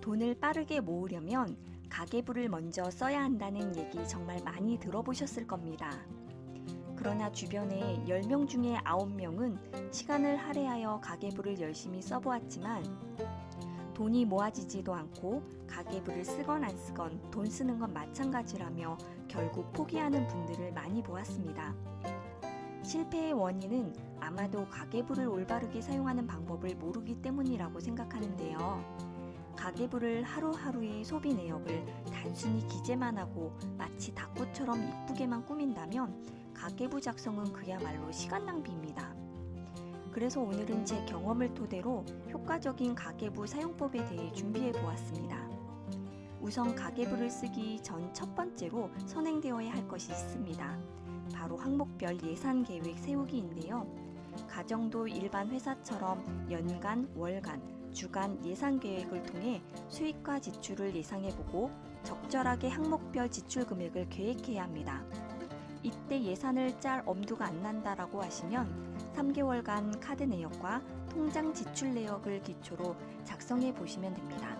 돈을 빠르게 모으려면 가계부를 먼저 써야 한다는 얘기 정말 많이 들어보셨을 겁니다. 그러나 주변에 10명 중에 9명은 시간을 할애하여 가계부를 열심히 써보았지만 돈이 모아지지도 않고 가계부를 쓰건 안 쓰건 돈 쓰는 건 마찬가지라며 결국 포기하는 분들을 많이 보았습니다. 실패의 원인은 아마도 가계부를 올바르게 사용하는 방법을 모르기 때문이라고 생각하는데요. 가계부를 하루하루의 소비 내역을 단순히 기재만 하고 마치 닭구처럼 이쁘게만 꾸민다면 가계부 작성은 그야말로 시간 낭비입니다. 그래서 오늘은 제 경험을 토대로 효과적인 가계부 사용법에 대해 준비해 보았습니다. 우선 가계부를 쓰기 전 첫 번째로 선행되어야 할 것이 있습니다. 바로 항목별 예산 계획 세우기인데요. 가정도 일반 회사처럼 연간, 월간, 주간 예산 계획을 통해 수익과 지출을 예상해보고 적절하게 항목별 지출 금액을 계획해야 합니다. 이때 예산을 짤 엄두가 안 난다라고 하시면 3개월간 카드 내역과 통장 지출 내역을 기초로 작성해 보시면 됩니다.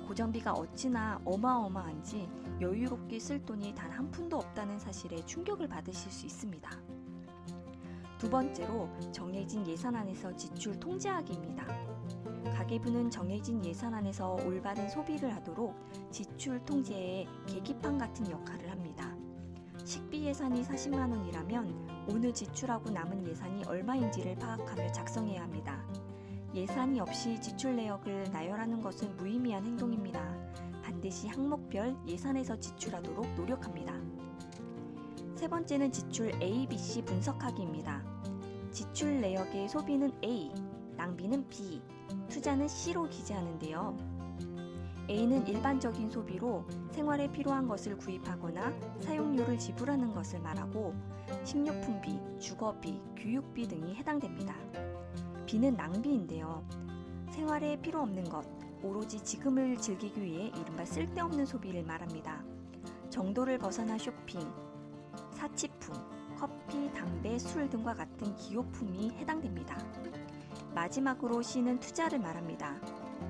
고정비가 어찌나 어마어마한지 여유롭게 쓸 돈이 단 한 푼도 없다는 사실에 충격을 받으실 수 있습니다. 두 번째로 정해진 예산 안에서 지출 통제하기입니다. 가계부는 정해진 예산 안에서 올바른 소비를 하도록 지출 통제의 계기판 같은 역할을 합니다. 식비 예산이 40만 원이라면 오늘 지출하고 남은 예산이 얼마인지를 파악하며 작성해야 합니다. 예산이 없이 지출 내역을 나열하는 것은 무의미한 행동입니다. 반드시 항목별 예산에서 지출하도록 노력합니다. 세 번째는 지출 A, B, C 분석하기입니다. 지출 내역의 소비는 A, 낭비는 B, 투자는 C로 기재하는데요. A는 일반적인 소비로 생활에 필요한 것을 구입하거나 사용료를 지불하는 것을 말하고 식료품비, 주거비, 교육비 등이 해당됩니다. B는 낭비인데요. 생활에 필요 없는 것, 오로지 지금을 즐기기 위해 이른바 쓸데없는 소비를 말합니다. 정도를 벗어난 쇼핑, 사치품, 커피, 담배, 술 등과 같은 기호품이 해당됩니다. 마지막으로 C는 투자를 말합니다.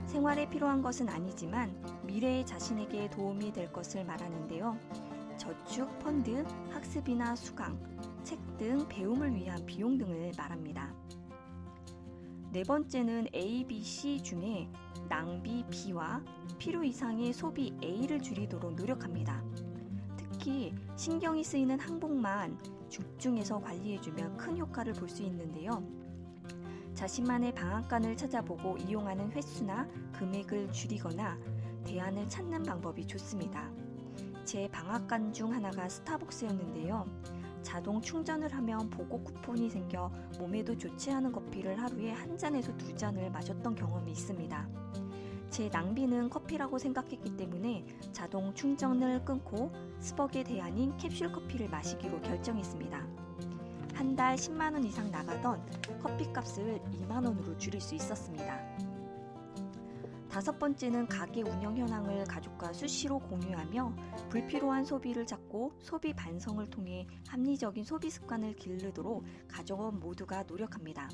생활에 필요한 것은 아니지만 미래의 자신에게 도움이 될 것을 말하는데요. 저축, 펀드, 학습이나 수강, 책 등 배움을 위한 비용 등을 말합니다. 네 번째는 A, B, C 중에 낭비 B와 필요 이상의 소비 A를 줄이도록 노력합니다. 특히 신경이 쓰이는 항목만 집중해서 관리해주면 큰 효과를 볼 수 있는데요. 자신만의 방앗간을 찾아보고 이용하는 횟수나 금액을 줄이거나 대안을 찾는 방법이 좋습니다. 제 방앗간 중 하나가 스타벅스였는데요. 자동 충전을 하면 보고 쿠폰이 생겨 몸에도 좋지 않은 커피를 하루에 한 잔에서 두 잔을 마셨던 경험이 있습니다. 제 낭비는 커피라고 생각했기 때문에 자동 충전을 끊고 스벅의 대안인 캡슐 커피를 마시기로 결정했습니다. 한 달 10만원 이상 나가던 커피값을 2만원으로 줄일 수 있었습니다. 다섯 번째는 가게 운영 현황을 가족과 수시로 공유하며 불필요한 소비를 잡고 소비 반성을 통해 합리적인 소비 습관을 기르도록 가족원 모두가 노력합니다.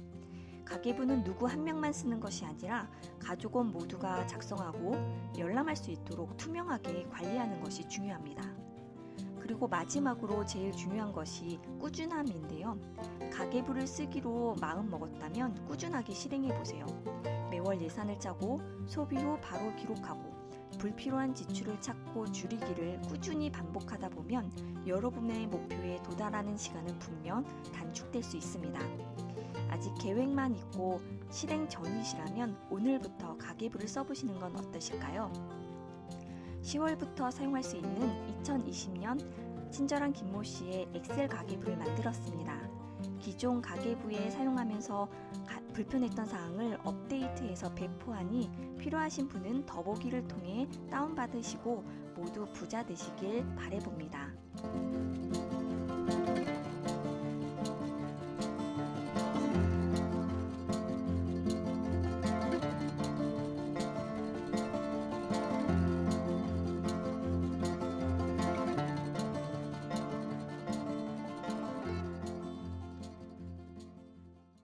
가계부는 누구 한 명만 쓰는 것이 아니라 가족원 모두가 작성하고 열람할 수 있도록 투명하게 관리하는 것이 중요합니다. 그리고 마지막으로 제일 중요한 것이 꾸준함인데요. 가계부를 쓰기로 마음 먹었다면 꾸준하게 실행해 보세요. 매월 예산을 짜고 소비 후 바로 기록하고 불필요한 지출을 찾고 줄이기를 꾸준히 반복하다 보면 여러분의 목표에 도달하는 시간은 분명 단축될 수 있습니다. 아직 계획만 있고 실행 전이시라면 오늘부터 가계부를 써보시는 건 어떠실까요? 10월부터 사용할 수 있는 2020년 친절한 김모 씨의 엑셀 가계부를 만들었습니다. 기존 가계부에 사용하면서 불편했던 사항을 업데이트해서 배포하니 필요하신 분은 더보기를 통해 다운받으시고 모두 부자 되시길 바라봅니다.